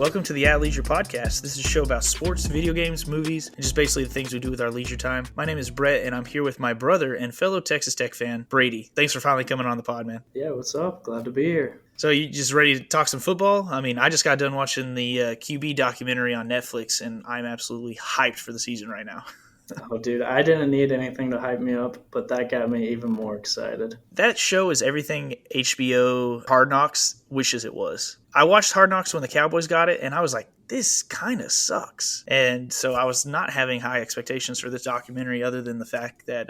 Welcome to the At Leisure Podcast. This is a show about sports, video games, movies, and just basically the things we do with our leisure time. My name is Brett, and I'm here with my brother and fellow Texas Tech fan, Brady. Thanks for finally coming on the pod, man. Yeah, what's up? Glad to be here. So you just ready to talk some football? I mean, I just got done watching the QB documentary on Netflix, and I'm absolutely hyped for the season right now. Oh, dude, I didn't need anything to hype me up, but that got me even more excited. That show is everything HBO Hard Knocks wishes it was. I watched Hard Knocks when the Cowboys got it, and I was like, this kind of sucks. And so I was not having high expectations for this documentary other than the fact that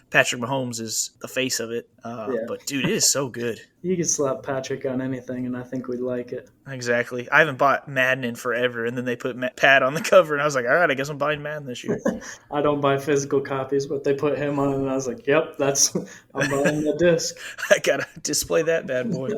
Patrick Mahomes is the face of it. But, dude, it is so good. You could slap Patrick on anything, and I think we'd like it. Exactly. I haven't bought Madden in forever, and then they put Pat on the cover, and I was like, all right, I guess I'm buying Madden this year. I don't buy physical copies, but they put him on it, and I was like, yep, I'm buying the disc. I got to display that bad boy.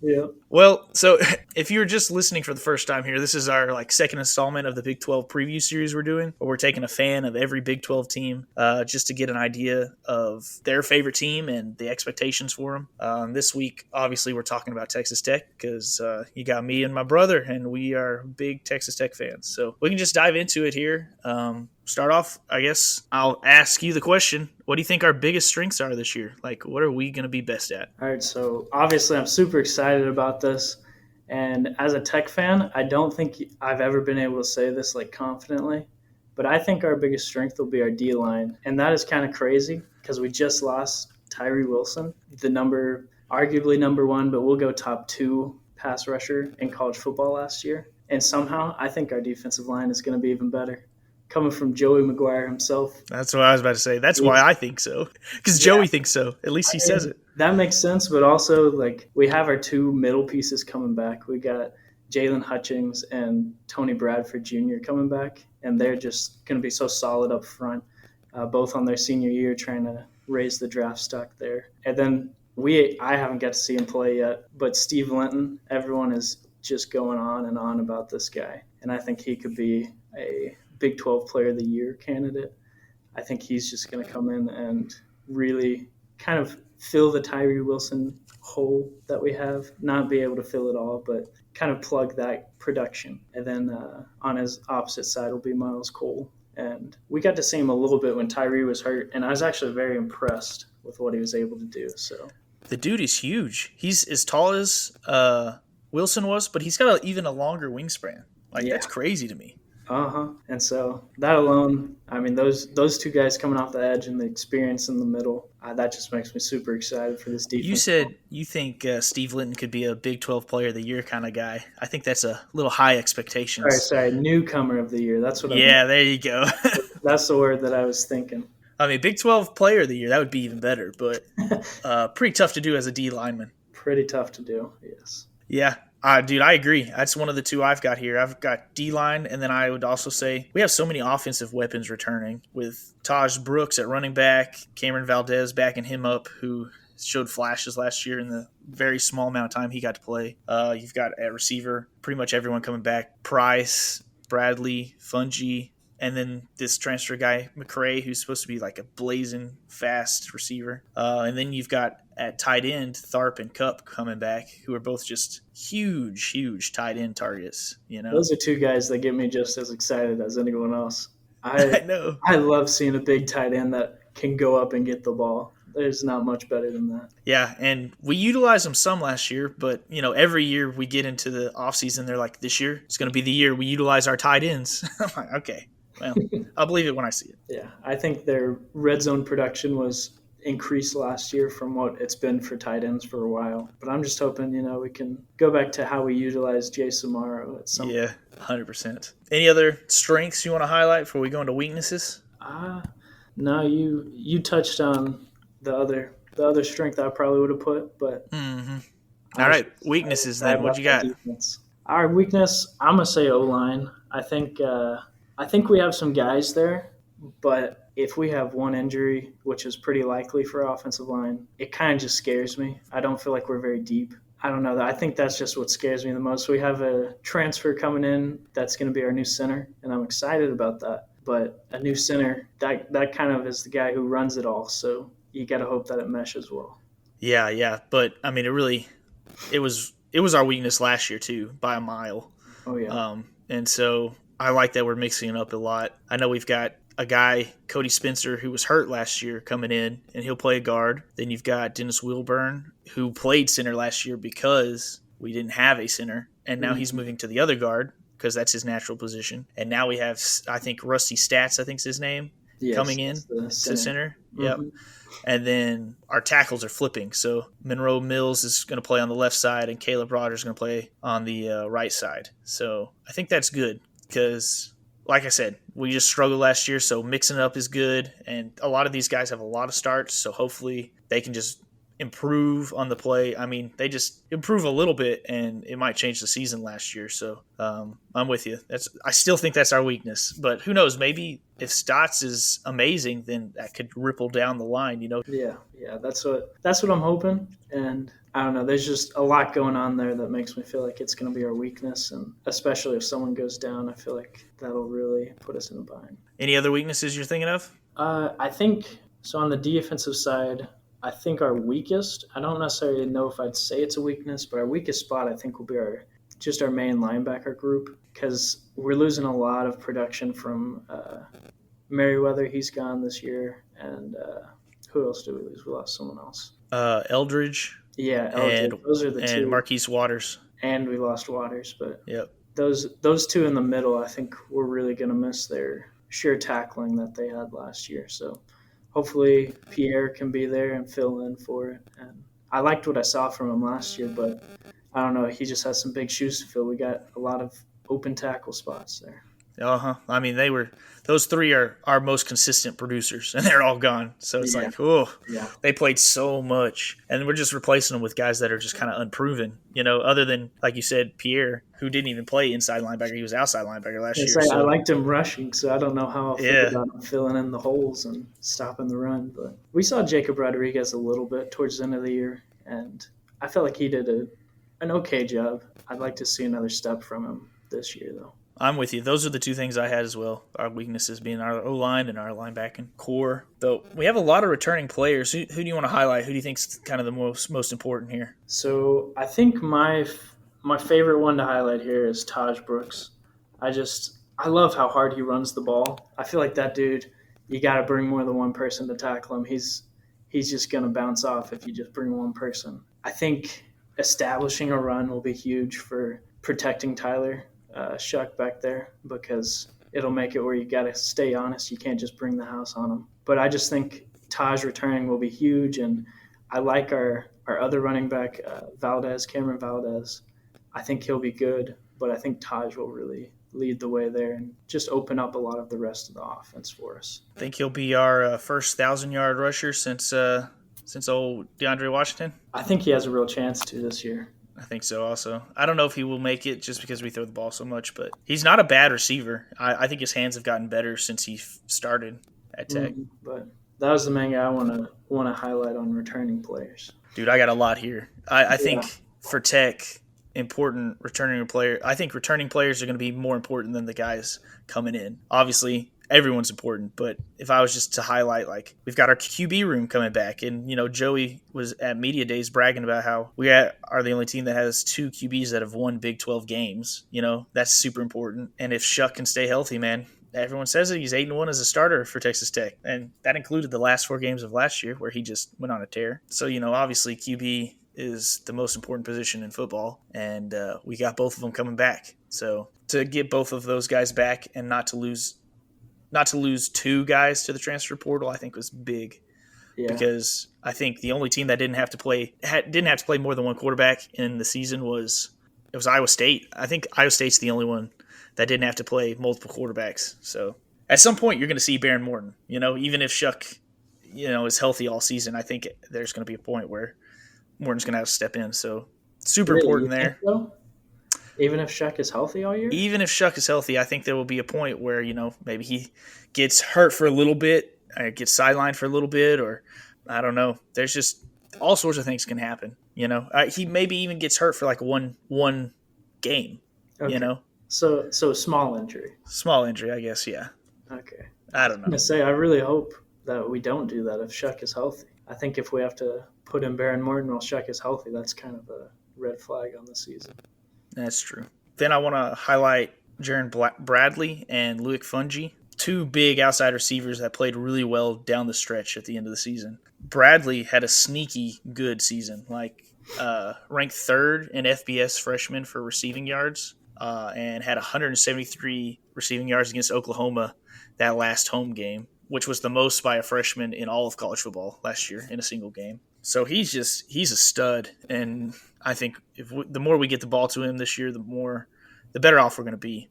Yeah. Well, so if you're just listening for the first time here, this is our second installment of the Big 12 preview series we're doing, where we're taking a fan of every Big 12 team just to get an idea of their favorite team and the expectations for them. This week, obviously, we're talking about Texas Tech because you got me and my brother, and we are big Texas Tech fans. So we can just dive into it here. Start off, I guess I'll ask you the question. What do you think our biggest strengths are this year? What are we going to be best at? All right, so obviously I'm super excited about this. And as a Tech fan, I don't think I've ever been able to say this confidently, but I think our biggest strength will be our D-line. And that is kind of crazy because we just lost Tyree Wilson, arguably number one, but we'll go top 2 pass rusher in college football last year. And somehow I think our defensive line is going to be even better. Coming from Joey McGuire himself. That's what I was about to say. That's why I think so. Because Joey thinks so. At least he says it. That makes sense, but also we have our 2 middle pieces coming back. We got Jalen Hutchings and Tony Bradford Jr. coming back, and they're just going to be so solid up front, both on their senior year trying to raise the draft stock there. And then I haven't got to see him play yet, but Steve Linton, everyone is just going on and on about this guy, and I think he could be a Big 12 Player of the Year candidate. I think he's just going to come in and really kind of fill the Tyree Wilson hole that we have, not be able to fill it all, but kind of plug that production. And then on his opposite side will be Miles Cole. And we got to see him a little bit when Tyree was hurt, and I was actually very impressed with what he was able to do. So the dude is huge. He's as tall as Wilson was, but he's got even a longer wingspan. That's crazy to me. And so that alone, I mean, those 2 guys coming off the edge and the experience in the middle, that just makes me super excited for this defense. You said you think Steve Linton could be a Big 12 Player of the Year kind of guy. I think that's a little high expectations. Sorry, newcomer of the year. That's what I meant. Yeah, there you go. That's the word that I was thinking. I mean, Big 12 Player of the Year, that would be even better, but pretty tough to do as a D lineman. Pretty tough to do, yes. Yeah. Dude, I agree. That's one of the 2 I've got here. I've got D-line, and then I would also say we have so many offensive weapons returning with Taj Brooks at running back, Cameron Valdez backing him up, who showed flashes last year in the very small amount of time he got to play. You've got at receiver, pretty much everyone coming back. Price, Bradley, Fungi, and then this transfer guy, McCray, who's supposed to be a blazing fast receiver. And then you've got at tight end, Tharp and Cup coming back, who are both just huge tight end targets. Those are 2 guys that get me just as excited as anyone else. I know. I love seeing a big tight end that can go up and get the ball. There's not much better than that. Yeah, and we utilized them some last year, but, every year we get into the offseason, they're like, this year is going to be the year we utilize our tight ends. I'm like, okay, well, I'll believe it when I see it. Yeah, I think their red zone production was increased last year from what it's been for tight ends for a while. But I'm just hoping, we can go back to how we utilize Jay Samaro at some point. Yeah, 100%. Any other strengths you want to highlight before we go into weaknesses? No, you touched on the other strength I probably would have put, but all right, weaknesses then. What you got? Our weakness, I'm gonna say O-line. I think we have some guys there, but if we have one injury, which is pretty likely for our offensive line, it kind of just scares me. I don't feel like we're very deep. I don't know. I think that's just what scares me the most. We have a transfer coming in that's going to be our new center, and I'm excited about that. But a new center, that kind of is the guy who runs it all, so you got to hope that it meshes well. Yeah. But, I mean, it was our weakness last year, too, by a mile. Oh yeah. And so I like that we're mixing it up a lot. I know we've got a guy, Cody Spencer, who was hurt last year coming in, and he'll play a guard. Then you've got Dennis Wilburn, who played center last year because we didn't have a center, and now he's Mhm. moving to the other guard because that's his natural position. And now we have, I think, Rusty Stats, I think is his name, Yes, coming in that's the to center. center. Yep. Hmm. And then our tackles are flipping. So Monroe Mills is going to play on the left side, and Caleb Rogers is going to play on the right side. So I think that's good because, like I said, we just struggled last year. So mixing it up is good. And a lot of these guys have a lot of starts. So hopefully they can just improve on the play. I mean, they just improve a little bit, and it might change the season last year. So I'm with you. I still think that's our weakness, but who knows? Maybe if Stotts is amazing, then that could ripple down the line. Yeah, yeah, that's what I'm hoping. And I don't know, there's just a lot going on there that makes me feel like it's going to be our weakness, and especially if someone goes down, I feel like that'll really put us in a bind. Any other weaknesses you're thinking of? I think so. On the defensive side, I think our weakest. I don't necessarily know if I'd say it's a weakness, but our weakest spot I think will be our main linebacker group because we're losing a lot of production from Merriweather. He's gone this year, and who else did we lose? We lost someone else. Eldridge Yeah, and Eldridge. Those are the two, Marquise Waters. and we lost Waters. But Yep. those two in the middle, I think we're really going to miss their sheer tackling that they had last year. So hopefully Pierre can be there and fill in for it. And I liked what I saw from him last year, but I don't know. He just has some big shoes to fill. We got a lot of open tackle spots there. I mean, those three are our most consistent producers, and they're all gone. So it's Yeah, like, oh, yeah, they played so much, and we're just replacing them with guys that are just kind of unproven. Other than like you said, Pierre, who didn't even play inside linebacker, he was outside linebacker last I year. say I So liked him rushing, so I don't know how I'll feel yeah, about him filling in the holes and stopping the run. But we saw Jacob Rodriguez a little bit towards the end of the year, and I felt like he did an okay job. I'd like to see another step from him this year, though. I'm with you. Those are the two things I had as well. Our weaknesses being our O line and our linebacking core. Though we have a lot of returning players. Who do you want to highlight? Who do you think's kind of the most important here? So I think my favorite one to highlight here is Taj Brooks. I love how hard he runs the ball. I feel like that dude, you got to bring more than one person to tackle him. He's just gonna bounce off if you just bring one person. I think establishing a run will be huge for protecting Tyler Shuck back there because it'll make it where you got to stay honest. You can't just bring the house on him. But I just think Taj returning will be huge, and I like our other running back, Cameron Valdez. I think he'll be good, but I think Taj will really lead the way there and just open up a lot of the rest of the offense for us. I think he'll be our first 1,000-yard rusher since old DeAndre Washington. I think he has a real chance to this year. I think so also. I don't know if he will make it just because we throw the ball so much, but he's not a bad receiver. I think his hands have gotten better since he started at Tech. But that was the main guy I want to highlight on returning players. Dude, I got a lot here. I Yeah. think for Tech, important returning player. I think returning players are going to be more important than the guys coming in. Obviously, everyone's important, but if I was just to highlight, like we've got our QB room coming back, and Joey was at media days bragging about how we are the only team that has two QBs that have won Big 12 games. That's super important. And if Shuck can stay healthy, man, everyone says that he's 8-1 as a starter for Texas Tech, and that included the last 4 games of last year where he just went on a tear. So obviously QB is the most important position in football, and we got both of them coming back. So to get both of those guys back and not to lose 2 guys to the transfer portal, I think was big. Yeah. Because I think the only team that didn't have to play more than one quarterback in the season was Iowa State. I think Iowa State's the only one that didn't have to play multiple quarterbacks. So at some point you're going to see Baron Morton. Even if Shuck, is healthy all season, I think there's going to be a point where Morton's going to have to step in. So super Really, important you think there. so? Even if Shuck is healthy all year? Even if Shuck is healthy, I think there will be a point where, maybe he gets hurt for a little bit, or gets sidelined for a little bit, or I don't know. There's just all sorts of things can happen. He maybe even gets hurt for like one game. Okay. So small injury. Small injury, I guess. Yeah. Okay. I don't I'm gonna know. say I really hope that we don't do that if Shuck is healthy. I think if we have to put in Baron Morton while Shuck is healthy, that's kind of a red flag on the season. That's true. Then I want to highlight Jaron Bradley and Luke Fungi, two big outside receivers that played really well down the stretch at the end of the season. Bradley had a sneaky good season, like ranked third in FBS freshman for receiving yards, and had 173 receiving yards against Oklahoma that last home game, which was the most by a freshman in all of college football last year in a single game. So he's a stud, and I think the more we get the ball to him this year, the better off we're going to be.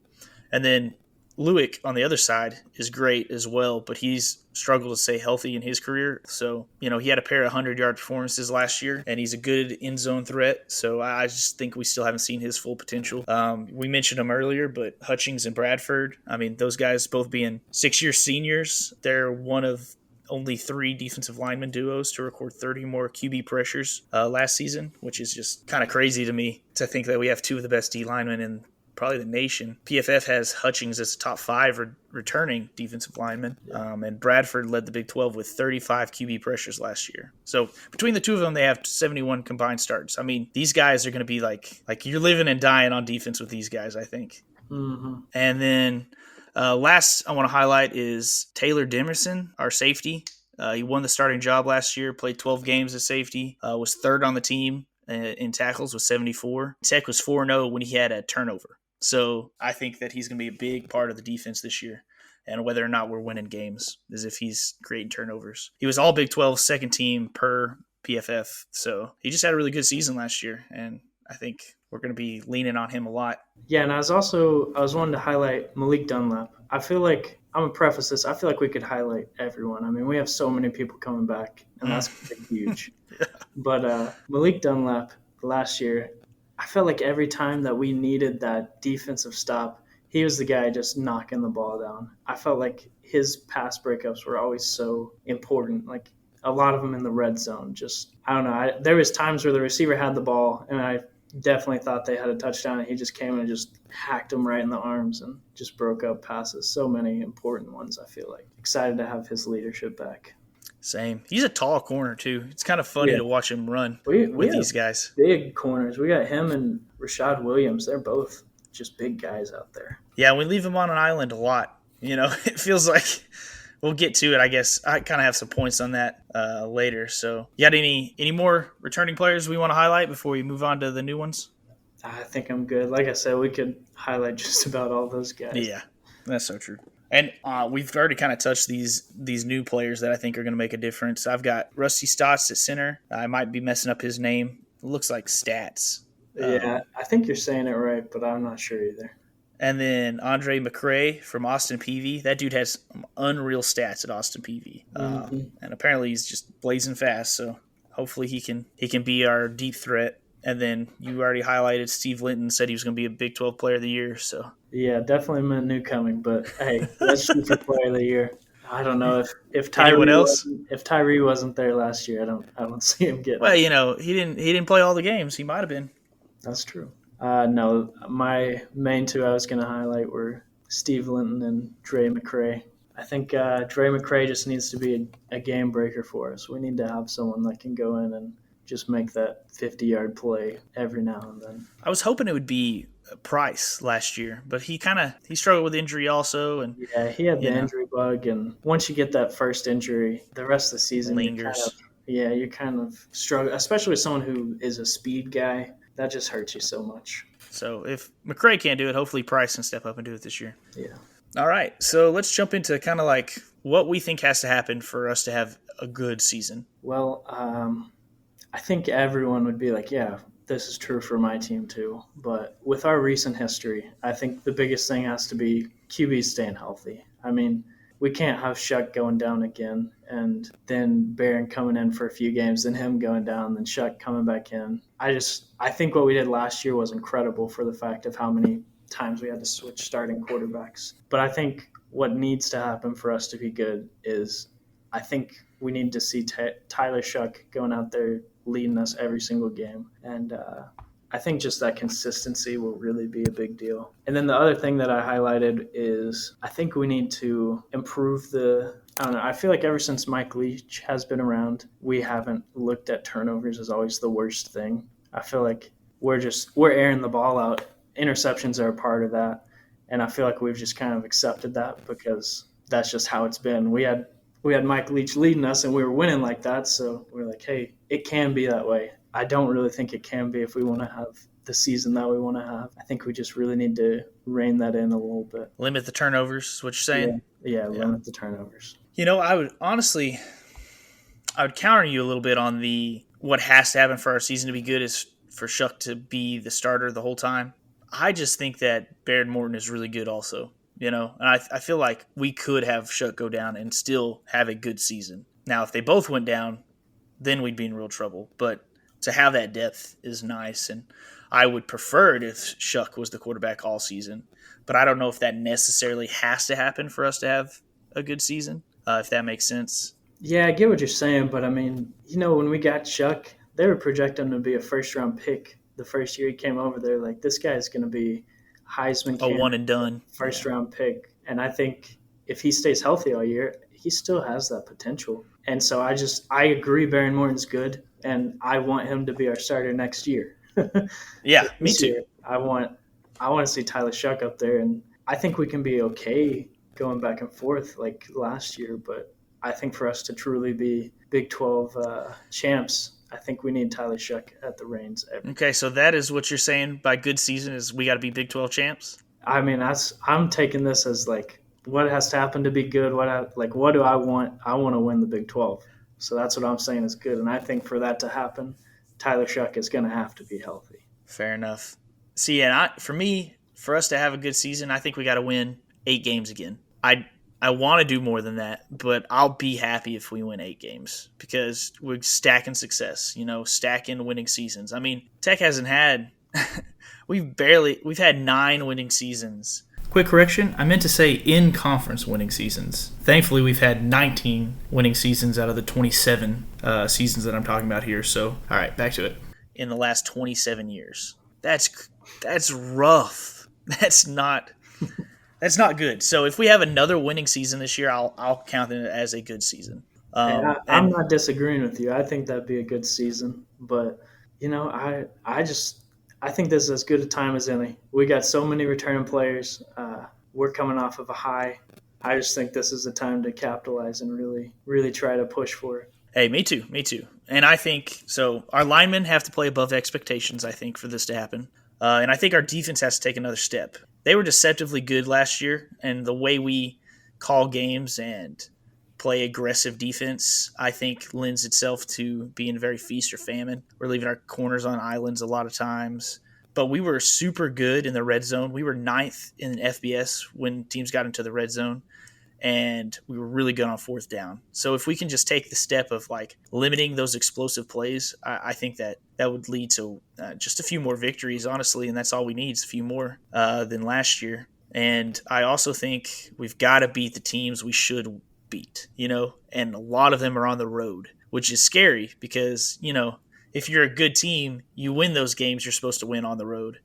And then Luick on the other side is great as well, but he's struggled to stay healthy in his career. So, he had a pair of 100-yard performances last year, and he's a good end zone threat. So I just think we still haven't seen his full potential. We mentioned him earlier, but Hutchings and Bradford, I mean, those guys both being 6-year seniors, they're one of only 3 defensive lineman duos to record 30 more QB pressures last season, which is just kind of crazy to me to think that we have 2 of the best D linemen in probably the nation. PFF has Hutchings as a top 5 returning defensive lineman, and Bradford led the Big 12 with 35 QB pressures last year. So between the 2 of them, they have 71 combined starts. I mean, these guys are going to be like you're living and dying on defense with these guys, I think. Mm-hmm. And then last I want to highlight is Taylor Demerson, our safety. He won the starting job last year, played 12 games as safety, was third on the team in tackles with 74. Tech was 4-0 when he had a turnover. So I think that he's going to be a big part of the defense this year. And whether or not we're winning games is if he's creating turnovers. He was all Big 12 second team per PFF. So he just had a really good season last year. And I think we're going to be leaning on him a lot. Yeah, and I was wanting to highlight Malik Dunlap. I feel like, I'm going to preface this, I feel like we could highlight everyone. I mean, we have so many people coming back, and that's huge. Yeah. But Malik Dunlap last year, I felt like every time that we needed that defensive stop, he was the guy just knocking the ball down. I felt like his pass breakups were always so important. Like a lot of them in the red zone. Just, I don't know. There was times where the receiver had the ball, and I definitely thought they had a touchdown, and he just came and just hacked him right in the arms and just broke up passes. So many important ones, I feel like. Excited to have his leadership back. Same. He's a tall corner, too. It's kind of funny to watch him run with these guys. Big corners. We got him and Rashad Williams. They're both just big guys out there. Yeah, we leave him on an island a lot. It feels like we'll get to it, I guess. I kind of have some points on that later. So you got any more returning players we want to highlight before we move on to the new ones? I think I'm good. Like I said, we could highlight just about all those guys. Yeah, that's so true. And we've already kind of touched these new players that I think are going to make a difference. I've got Rusty Stotts at center. I might be messing up his name. It looks like Stats. Yeah, I think you're saying it right, but I'm not sure either. And then Andre McCray from Austin Peay. That dude has unreal stats at Austin Peay. And apparently he's just blazing fast. So hopefully he can be our deep threat. And then you already highlighted Steve Linton, said he was going to be a Big 12 Player of the Year. So yeah, definitely a new coming. But hey, let's shoot for Player of the Year. I don't know if Tyree wasn't there last year. I don't see him getting. Well, he didn't play all the games. He might have been. That's true. No, my main 2 I was going to highlight were Steve Linton and Dre McCray. I think Dre McCray just needs to be a game breaker for us. We need to have someone that can go in and just make that 50-yard play every now and then. I was hoping it would be Price last year, but he struggled with injury also. And yeah, he had the injury bug, and once you get that first injury, the rest of the season lingers. You kind of struggle, especially with someone who is a speed guy. That just hurts you so much. So if McCray can't do it, hopefully Price can step up and do it this year. Yeah. All right, so let's jump into kind of like what we think has to happen for us to have a good season. Well, I think everyone would be like, yeah, this is true for my team too. But with our recent history, I think the biggest thing has to be QB staying healthy. I mean, we can't have Shuck going down again and then Barron coming in for a few games, then him going down, then Shuck coming back in. I think what we did last year was incredible for the fact of how many times we had to switch starting quarterbacks. But I think what needs to happen for us to be good is I think we need to see Tyler Shuck going out there leading us every single game. And I think just that consistency will really be a big deal. And then the other thing that I highlighted is I think we need to improve I feel like ever since Mike Leach has been around, we haven't looked at turnovers as always the worst thing. I feel like we're airing the ball out interceptions are a part of that, and I feel like we've just kind of accepted that because that's just how it's been. We had Mike Leach leading us, and we were winning like that, so we're like, hey, it can be that way. I don't really think it can be if we want to have the season that we want to have. I think we just really need to rein that in a little bit. Limit the turnovers, is what you're saying? Yeah, yeah, Yeah. limit the turnovers. I would honestly, I would counter you a little bit on the what has to happen for our season to be good is for Shuck to be the starter the whole time. I just think that Baron Morton is really good also, and I feel like we could have Shuck go down and still have a good season. Now, if they both went down, then we'd be in real trouble. But to have that depth is nice, and I would prefer it if Shuck was the quarterback all season. But I don't know if that necessarily has to happen for us to have a good season, if that makes sense. Yeah, I get what you're saying, but I mean, when we got Chuck, they were projecting him to be a first round pick the first year he came over there. Like, this guy's going to be Heisman A one candidate, and done. first Yeah. round pick. And I think if he stays healthy all year, he still has that potential. And so I agree Baron Morton's good, and I want him to be our starter next year. Yeah, me This too. year, I want to see Tyler Shuck up there, and I think we can be okay going back and forth like last year. But I think for us to truly be Big 12 champs, I think we need Tyler Shuck at the reins. Okay, so that is what you're saying by good season is we got to be Big 12 champs? I mean, I'm taking this as like what has to happen to be good. What do I want? I want to win the Big 12. So that's what I'm saying is good, and I think for that to happen, Tyler Shuck is going to have to be healthy. Fair enough. See, and for me, for us to have a good season, I think we got to win 8 games again. I want to do more than that, but I'll be happy if we win 8 games because we're stacking success, stacking winning seasons. I mean, Tech hasn't had we've had 9 winning seasons. Quick correction, I meant to say in conference winning seasons. Thankfully, we've had 19 winning seasons out of the 27 seasons that I'm talking about here. So, all right, back to it. In the last 27 years. That's rough. That's not good. So if we have another winning season this year, I'll count it as a good season. I'm not disagreeing with you. I think that'd be a good season, but I think this is as good a time as any. We got so many returning players. We're coming off of a high. I just think this is the time to capitalize and really, really try to push for it. Hey, me too. And I think so. Our linemen have to play above expectations, I think, for this to happen. And I think our defense has to take another step. They were deceptively good last year, and the way we call games and play aggressive defense, I think, lends itself to being very feast or famine. We're leaving our corners on islands a lot of times. But we were super good in the red zone. We were 9th in FBS when teams got into the red zone, and we were really good on 4th down. So if we can just take the step of like limiting those explosive plays, I think that would lead to just a few more victories, honestly, and that's all we need is a few more than last year. And I also think we've got to beat the teams we should beat, and a lot of them are on the road, which is scary because, if you're a good team, you win those games you're supposed to win on the road.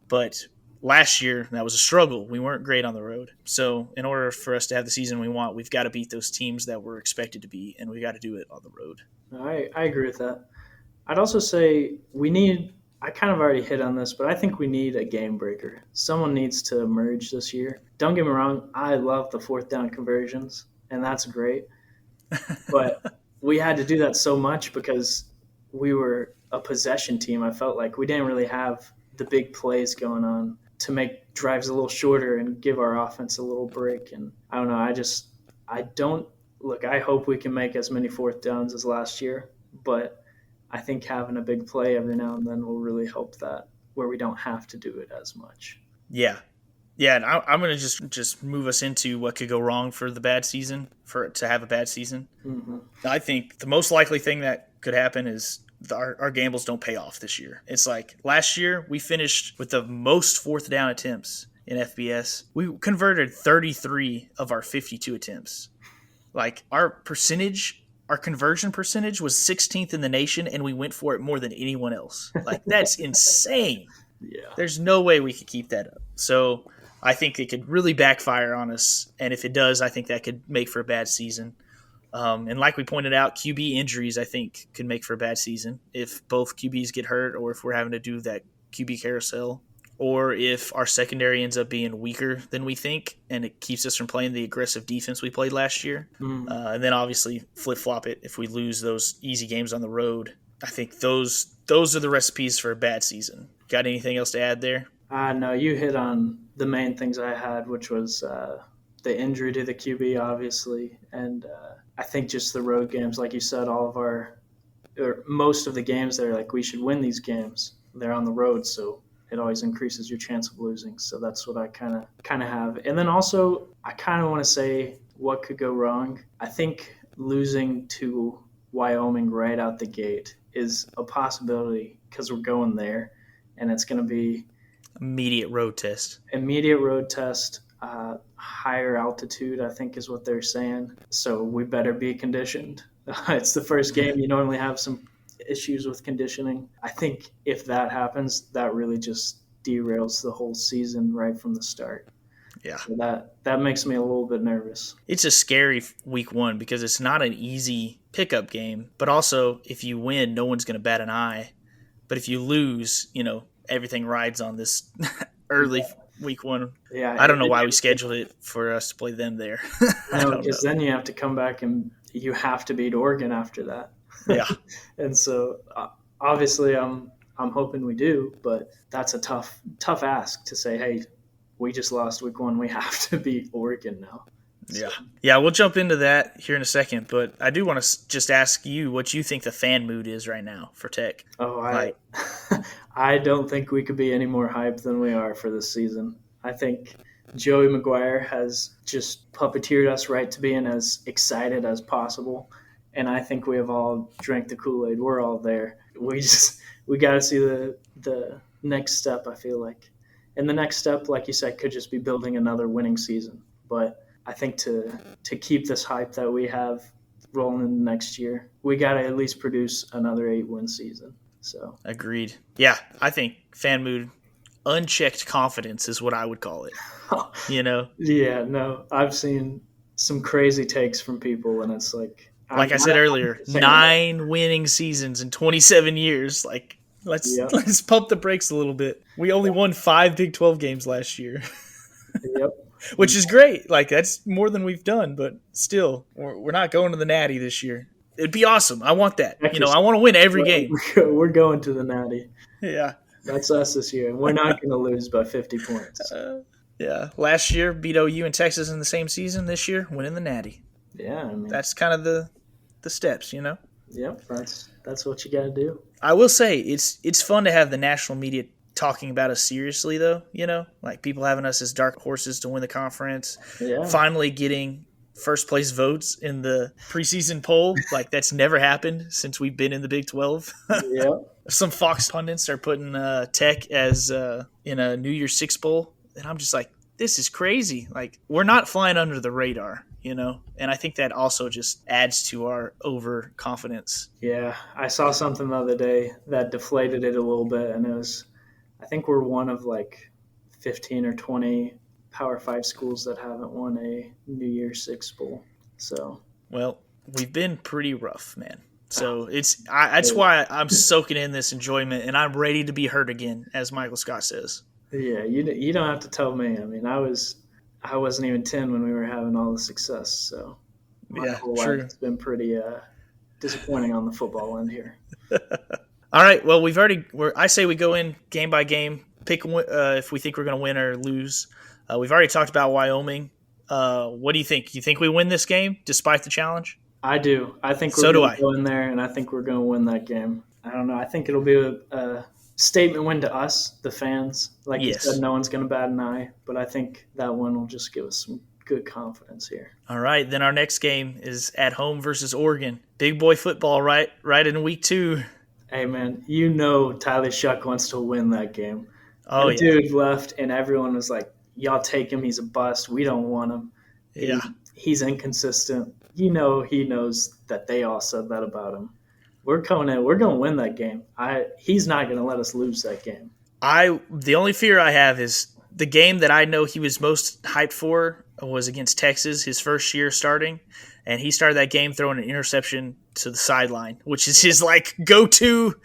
But last year, that was a struggle. We weren't great on the road. So in order for us to have the season we want, we've got to beat those teams that we're expected to beat, and we got to do it on the road. I agree with that. I'd also say I kind of already hit on this, but I think we need a game breaker. Someone needs to emerge this year. Don't get me wrong, I love the 4th down conversions, and that's great. But we had to do that so much because we were a possession team. I felt like we didn't really have the big plays going on to make drives a little shorter and give our offense a little break. And I don't know. I hope we can make as many 4th downs as last year, but I think having a big play every now and then will really help that where we don't have to do it as much. Yeah. Yeah, and I'm going to just move us into what could go wrong for the bad season, for it to have a bad season. Mm-hmm. I think the most likely thing that could happen is our gambles don't pay off this year. It's like last year we finished with the most 4th down attempts in FBS. We converted 33 of our 52 attempts. Like our conversion percentage was 16th in the nation, and we went for it more than anyone else. Like that's insane. Yeah. There's no way we could keep that up. So I think it could really backfire on us, and if it does, I think that could make for a bad season. And like we pointed out, QB injuries, I think, could make for a bad season if both QBs get hurt or if we're having to do that QB carousel or if our secondary ends up being weaker than we think, and it keeps us from playing the aggressive defense we played last year. And then obviously flip-flop it if we lose those easy games on the road. I think those are the recipes for a bad season. Got anything else to add there? No, you hit on the main things I had, which was the injury to the QB, obviously, and I think just the road games, like you said, most of the games they're like, we should win these games. They're on the road, so it always increases your chance of losing. So that's what I kind of have. And then also, I kind of want to say what could go wrong. I think losing to Wyoming right out the gate is a possibility because we're going there, and it's going to be immediate road test. Higher altitude, I think is what they're saying. So we better be conditioned. It's the first game. You normally have some issues with conditioning. I think if that happens, that really just derails the whole season right from the start. Yeah. So that makes me a little bit nervous. It's a scary week one because it's not an easy pickup game, but also if you win, no one's going to bat an eye. But if you lose, everything rides on this early week one. Yeah. I don't know why we scheduled it for us to play them there. No, because then you have to come back and you have to beat Oregon after that. Yeah. And so obviously I'm hoping we do, but that's a tough ask to say, hey, we just lost week one. We have to beat Oregon now. So. Yeah, we'll jump into that here in a second, but I do want to just ask you what you think the fan mood is right now for Tech. I don't think we could be any more hyped than we are for this season. I think Joey McGuire has just puppeteered us right to being as excited as possible, and I think we have all drank the Kool-Aid. We're all there. We got to see the next step, I feel like. And the next step, like you said, could just be building another winning season. But I think to keep this hype that we have rolling in next year, we got to at least produce another 8-win season. So agreed. Yeah, I think fan mood, unchecked confidence is what I would call it. Yeah, no, I've seen some crazy takes from people, and it's like I said earlier, 9 winning seasons in 27 years. Like let's pump the brakes a little bit. We only won 5 Big 12 games last year. Yep. Which is great. Like, that's more than we've done, but still, we're not going to the Natty this year. It'd be awesome. I want that. I want to win every game. We're going to the Natty. Yeah. That's us this year. We're not going to lose by 50 points. Yeah. Last year, beat OU and Texas in the same season. This year, winning the Natty. Yeah. I mean, that's kind of the steps, Yep. That's what you got to do. I will say, it's fun to have the national media talking about us seriously, though, like people having us as dark horses to win the conference. Yeah. Finally getting first place votes in the preseason poll. Like, that's never happened since we've been in the Big 12. Yeah. Some Fox pundits are putting Tech as in a New Year's Six bowl. And I'm just like, this is crazy. Like, we're not flying under the radar, and I think that also just adds to our overconfidence. Yeah. I saw something the other day that deflated it a little bit, and it was, I think we're one of like 15 or 20 Power 5 schools that haven't won a New Year's Six bowl. So, well, we've been pretty rough, man. So that's why I'm soaking in this enjoyment, and I'm ready to be hurt again, as Michael Scott says. Yeah, you don't have to tell me. I mean, I wasn't even 10 when we were having all the success. So my whole life has been pretty disappointing on the football end here. All right. Well, I say we go in game by game, pick if we think we're going to win or lose. We've already talked about Wyoming. What do you think? You think we win this game despite the challenge? I do. I think we're going to go in there, and I think we're going to win that game. I don't know. I think it'll be a statement win to us, the fans. Like you said, no one's going to bat an eye, but I think that one will just give us some good confidence here. All right. Then our next game is at home versus Oregon. Big boy football right in week 2. Hey, man, Tyler Shuck wants to win that game. Oh, the dude left, and everyone was like, y'all take him. He's a bust. We don't want him. Yeah. He's inconsistent. He knows that they all said that about him. We're coming in. We're going to win that game. He's not going to let us lose that game. The only fear I have is the game that I know he was most hyped for was against Texas, his first year starting, and he started that game throwing an interception to the sideline, which is his like go-to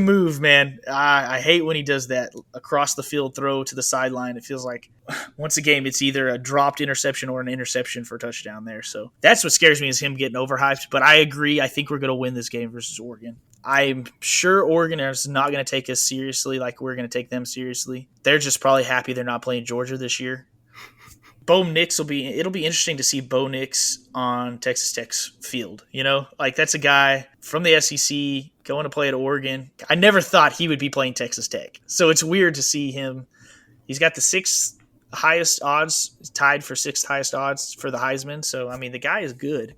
move, man. I hate when he does that across the field throw to the sideline. It feels like once a game it's either a dropped interception or an interception for a touchdown there. So that's what scares me is him getting overhyped. But I agree. I think we're going to win this game versus Oregon. I'm sure Oregon is not going to take us seriously like we're going to take them seriously. They're just probably happy they're not playing Georgia this year. Bo Nix it'll be interesting to see Bo Nix on Texas Tech's field. You know, like that's a guy from the SEC going to play at Oregon. I never thought he would be playing Texas Tech. So it's weird to see him. He's got the sixth highest odds, tied for sixth highest odds for the Heisman. So, I mean, the guy is good.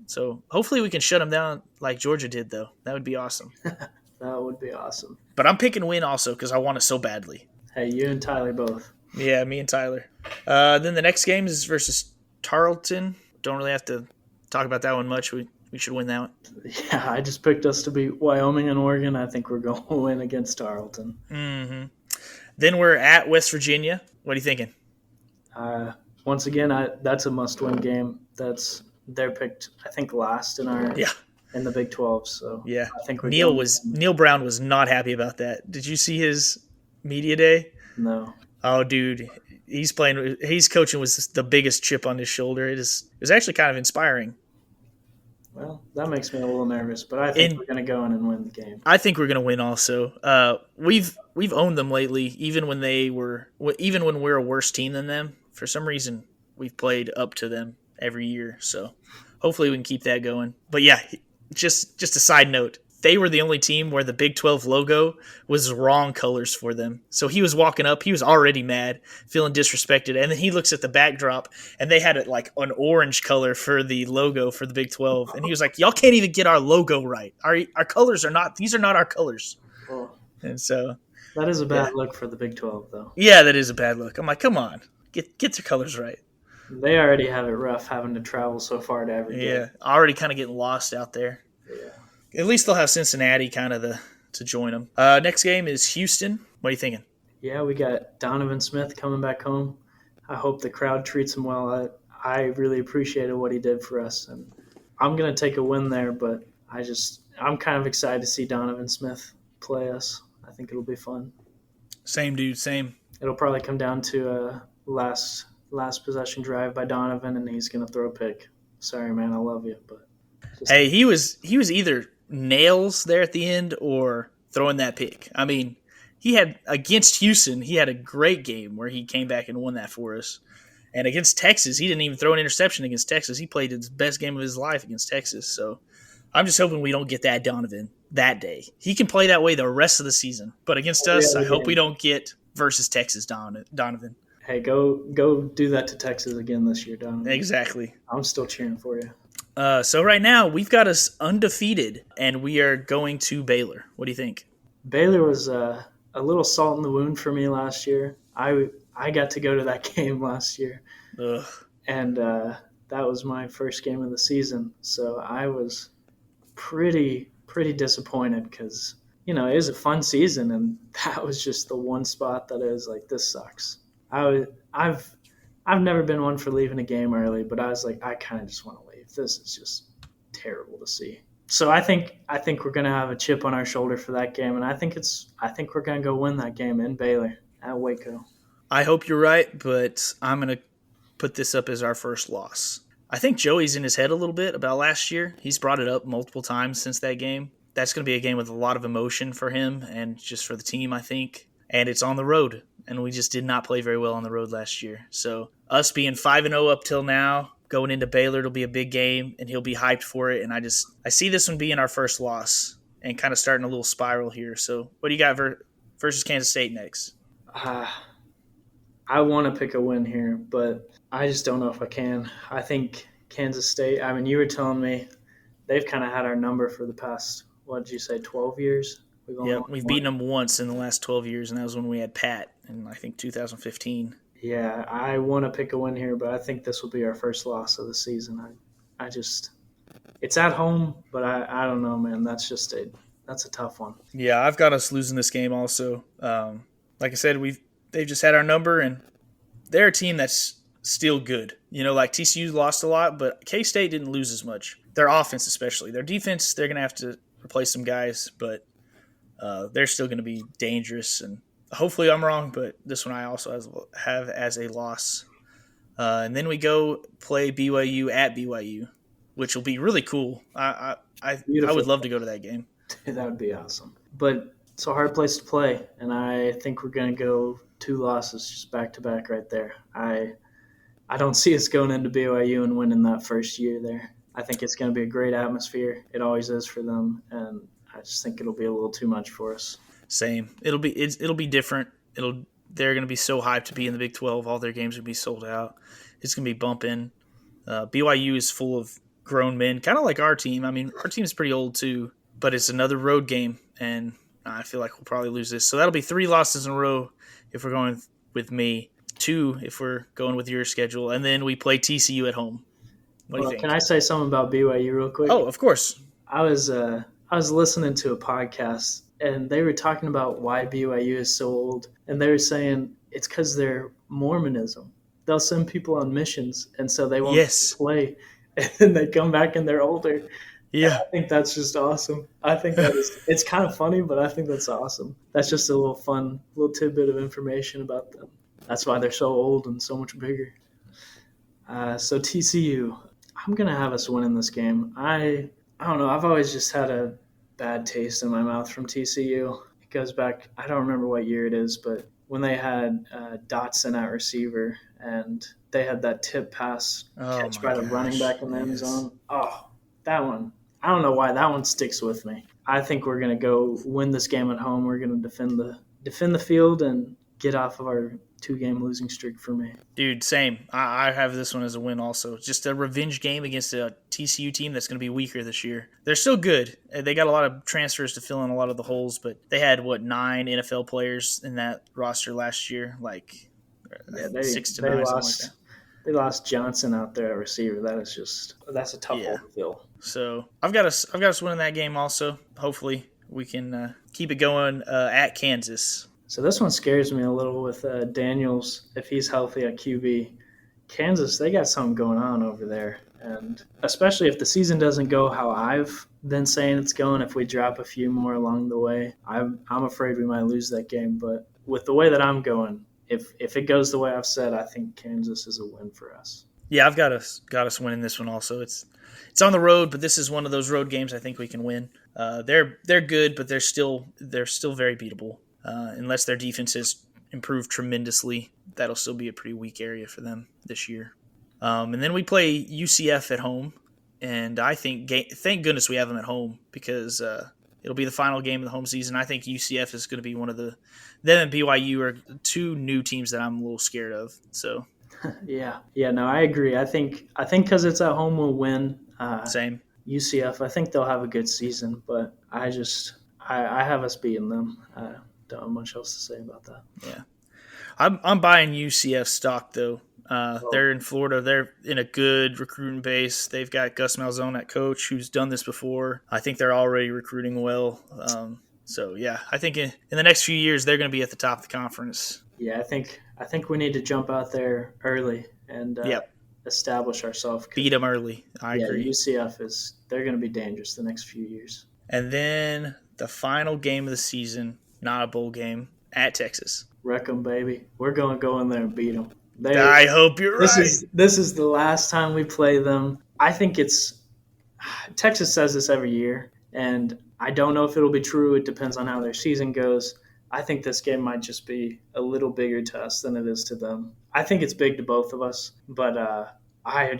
So hopefully we can shut him down like Georgia did, though. That would be awesome. That would be awesome. But I'm picking win also because I want it so badly. Hey, you and Tyler both. Yeah, me and Tyler. Then the next game is versus Tarleton. Don't really have to talk about that one much. We should win that one. Yeah, I just picked us to beat Wyoming and Oregon. I think we're going to win against Tarleton. Mm-hmm. Then we're at West Virginia. What are you thinking? Once again, that's a must-win game. They're picked, I think, last in the Big 12. So yeah, I think Neil Brown was not happy about that. Did you see his media day? No. Oh, dude, he's coaching with the biggest chip on his shoulder. It was actually kind of inspiring. Well, that makes me a little nervous, but I think we're going to go in and win the game. I think we're going to win also. We've owned them lately, even when we're a worse team than them. For some reason, we've played up to them every year. So hopefully we can keep that going. But yeah, just a side note. They were the only team where the Big 12 logo was wrong colors for them. So he was walking up. He was already mad, feeling disrespected. And then he looks at the backdrop, and they had it like an orange color for the logo for the Big 12. And he was like, y'all can't even get our logo right. Our colors these are not our colors. Oh, and so. That is a bad look for the Big 12, though. Yeah, that is a bad look. I'm like, come on. Get their colors right. They already have it rough having to travel so far to every game. Yeah, already kind of getting lost out there. Yeah. At least they'll have Cincinnati kind of to join them. Next game is Houston. What are you thinking? Yeah, we got Donovan Smith coming back home. I hope the crowd treats him well. I really appreciated what he did for us, and I'm going to take a win there, but I'm kind of excited to see Donovan Smith play us. I think it'll be fun. Same, dude, same. It'll probably come down to a last possession drive by Donovan, and he's going to throw a pick. Sorry, man, I love you, but hey, he was either nails there at the end or throwing that pick. I mean, he had against Houston, he had a great game where he came back and won that for us. And against Texas, he didn't even throw an interception against Texas. He played his best game of his life against Texas. So I'm just hoping we don't get that Donovan that day. He can play that way the rest of the season. But against us, I hope we don't get versus Texas Donovan. Hey, go do that to Texas again this year, Donovan. Exactly. I'm still cheering for you. So right now, we've got us undefeated, and we are going to Baylor. What do you think? Baylor was a little salt in the wound for me last year. I got to go to that game last year. Ugh. And that was my first game of the season. So I was pretty disappointed because, it was a fun season, and that was just the one spot that I was like, this sucks. I've never been one for leaving a game early, but I was like, I kind of just want to leave. This is just terrible to see. So I think we're gonna have a chip on our shoulder for that game, and I think we're gonna go win that game in Baylor at Waco. I hope you're right, but I'm gonna put this up as our first loss. I think Joey's in his head a little bit about last year. He's brought it up multiple times since that game. That's going to be a game with a lot of emotion for him and just for the team, I think. And it's on the road, and we just did not play very well on the road last year. So us being 5-0 up till now, going into Baylor, it'll be a big game, and he'll be hyped for it. And I see this one being our first loss and kind of starting a little spiral here. So what do you got versus Kansas State next? I want to pick a win here, but I just don't know if I can. I think Kansas State, I mean, you were telling me they've kind of had our number for the past, what did you say, 12 years? We've beaten them once in the last 12 years, and that was when we had Pat in, I think, 2015. Yeah, I want to pick a win here, but I think this will be our first loss of the season. It's at home, but I don't know, man. That's a tough one. Yeah, I've got us losing this game also. Like I said, they've just had our number, and they're a team that's still good. Like TCU lost a lot, but K State didn't lose as much. Their offense, especially their defense, they're gonna have to replace some guys, but they're still gonna be dangerous. And hopefully, I'm wrong, but this one I also have as a loss. And then we go play BYU at BYU, which will be really cool. I would Beautiful. love to go to that game. That would be awesome. But it's a hard place to play, and I think we're going to go 2 losses just back to back right there. I don't see us going into BYU and winning that first year there. I think it's going to be a great atmosphere. It always is for them, and I just think it'll be a little too much for us. Same. It'll be different. They're going to be so hyped to be in the Big 12. All their games will be sold out. It's going to be bumping. BYU is full of grown men, kind of like our team. I mean, our team is pretty old too, but it's another road game, and I feel like we'll probably lose this. So that'll be 3 losses in a row if we're going with me, 2 if we're going with your schedule, and then we play TCU at home. What do you think? Can I say something about BYU real quick? Oh, of course. I was listening to a podcast, and they were talking about why BYU is so old, and they were saying it's because they're Mormonism. They'll send people on missions, and so they won't play, and then they come back and they're older. Yeah, I think that's just awesome. I think it's kind of funny, but I think that's awesome. That's just a little fun, little tidbit of information about them. That's why they're so old and so much bigger. So TCU, I'm gonna have us winning this game. I don't know. I've always just had a bad taste in my mouth from TCU. It goes back. I don't remember what year it is, but when they had Dotson at receiver and they had that tip pass catch by the running back in the end zone. Oh, that one. I don't know why that one sticks with me. I think we're going to go win this game at home. We're going to defend the field and get off of our 2-game losing streak for me. Dude, same. I have this one as a win also. Just a revenge game against a TCU team that's going to be weaker this year. They're still good. They got a lot of transfers to fill in a lot of the holes, but they had, 9 NFL players in that roster last year? 6 to 9, something like that. They lost Johnson out there at receiver. That's a tough hole to fill. So I've got us winning that game also. Hopefully we can keep it going at Kansas. So this one scares me a little with Daniels, if he's healthy at QB. Kansas, they got something going on over there. And especially if the season doesn't go how I've been saying it's going, if we drop a few more along the way, I'm afraid we might lose that game. But with the way that I'm going, if it goes the way I've said, I think Kansas is a win for us. Yeah, I've got us winning this one also. It's on the road, but this is one of those road games I think we can win. They're good, but they're still very beatable. Unless their defense has improved tremendously, that'll still be a pretty weak area for them this year. And then we play UCF at home, and I think thank goodness we have them at home because it'll be the final game of the home season. I think UCF is going to be one of them and BYU are 2 new teams that I'm a little scared of. So yeah, no, I agree. I think because it's at home, we'll win. Same. UCF, I think they'll have a good season, but I have us beating them. Don't have much else to say about that. Yeah, I'm buying UCF stock though. They're in Florida. They're in a good recruiting base. They've got Gus Malzahn at coach, who's done this before. I think they're already recruiting well. So yeah, I think in the next few years they're going to be at the top of the conference. Yeah, I think we need to jump out there early and establish ourselves. Beat them early. I agree. UCF they're going to be dangerous the next few years. And then the final game of the season, not a bowl game, at Texas. Wreck them, baby. We're going to go in there and beat them. I hope you're right. This is the last time we play them. I think Texas says this every year, and I don't know if it'll be true. It depends on how their season goes. I think this game might just be a little bigger to us than it is to them. I think it's big to both of us, but I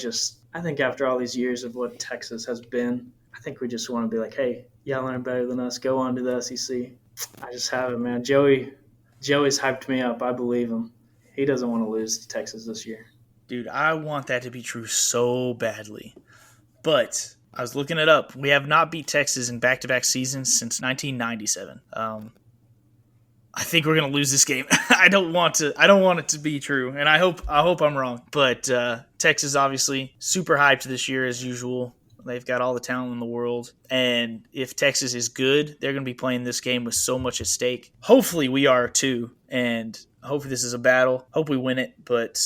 think after all these years of what Texas has been, I think we just want to be like, hey, y'all aren't better than us. Go on to the SEC. I just have it, man. Joey's hyped me up. I believe him. He doesn't want to lose to Texas this year. Dude, I want that to be true so badly. But I was looking it up. We have not beat Texas in back-to-back seasons since 1997. I think we're going to lose this game. I don't want it to be true, and I hope I'm wrong. But Texas obviously super hyped this year as usual. They've got all the talent in the world. And if Texas is good, they're going to be playing this game with so much at stake. Hopefully we are too. And hopefully this is a battle. Hope we win it. But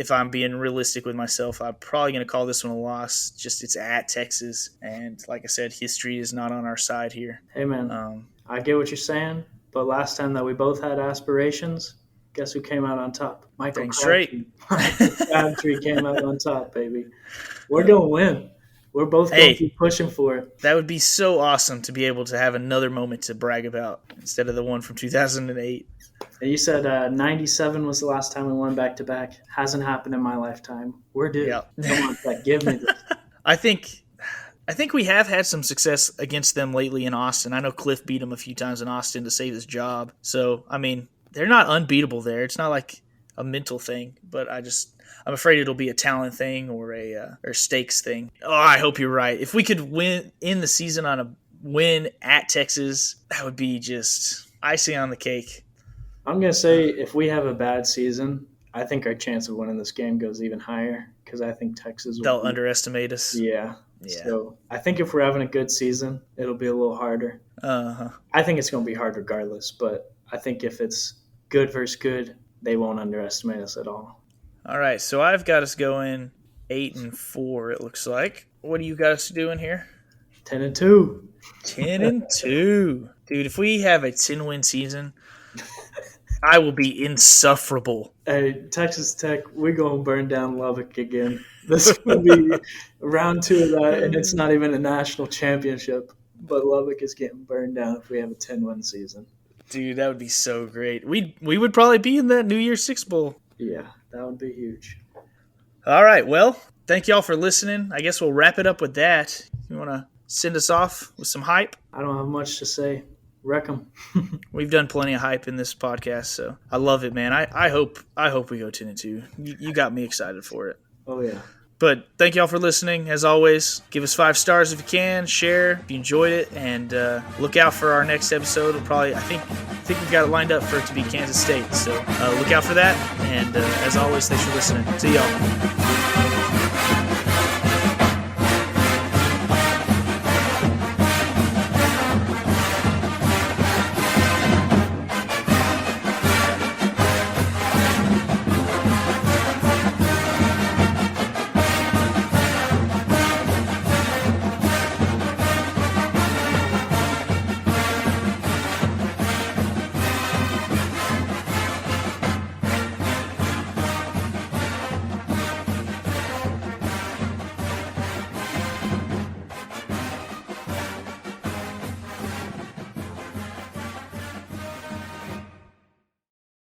if I'm being realistic with myself, I'm probably going to call this one a loss. Just it's at Texas, and like I said, history is not on our side here. Hey, man, I get what you're saying, but last time that we both had aspirations, guess who came out on top? Michael Crabtree. Michael Crabtree came out on top, baby. We're going to win. We're both going to be pushing for it. That would be so awesome to be able to have another moment to brag about instead of the one from 2008. And you said 97 was the last time we won back-to-back. Hasn't happened in my lifetime. We're due. Yep. Come on, Tech, give me this. I think we have had some success against them lately in Austin. I know Cliff beat them a few times in Austin to save his job. So, I mean, they're not unbeatable there. It's not like a mental thing, but I'm afraid it'll be a talent thing or a stakes thing. Oh, I hope you're right. If we could win in the season on a win at Texas, that would be just icing on the cake. I'm going to say if we have a bad season, I think our chance of winning this game goes even higher because I think Texas they'll underestimate us. Yeah. So I think if we're having a good season, it'll be a little harder. I think it's going to be hard regardless, but I think if it's good versus good, they won't underestimate us at all. All right, so I've got us going 8-4. It looks like. What do you got us doing here? 10-2. 10-2, dude. If we have a 10-win season, I will be insufferable. Hey, Texas Tech, we're going to burn down Lubbock again. This is going to be round 2 of that, and it's not even a national championship. But Lubbock is getting burned down if we have a 10-win season. Dude, that would be so great. We would probably be in that New Year's Six Bowl. Yeah, that would be huge. All right, well, thank y'all for listening. I guess we'll wrap it up with that. You want to send us off with some hype? I don't have much to say. Wreck 'em. We've done plenty of hype in this podcast, so I love it, man. I hope we go 10-2. You got me excited for it. Oh, yeah. But thank y'all for listening. As always, give us 5 stars if you can, share if you enjoyed it, and look out for our next episode. We'll probably, I think we've got it lined up for it to be Kansas State. So look out for that. And as always, thanks for listening. See y'all.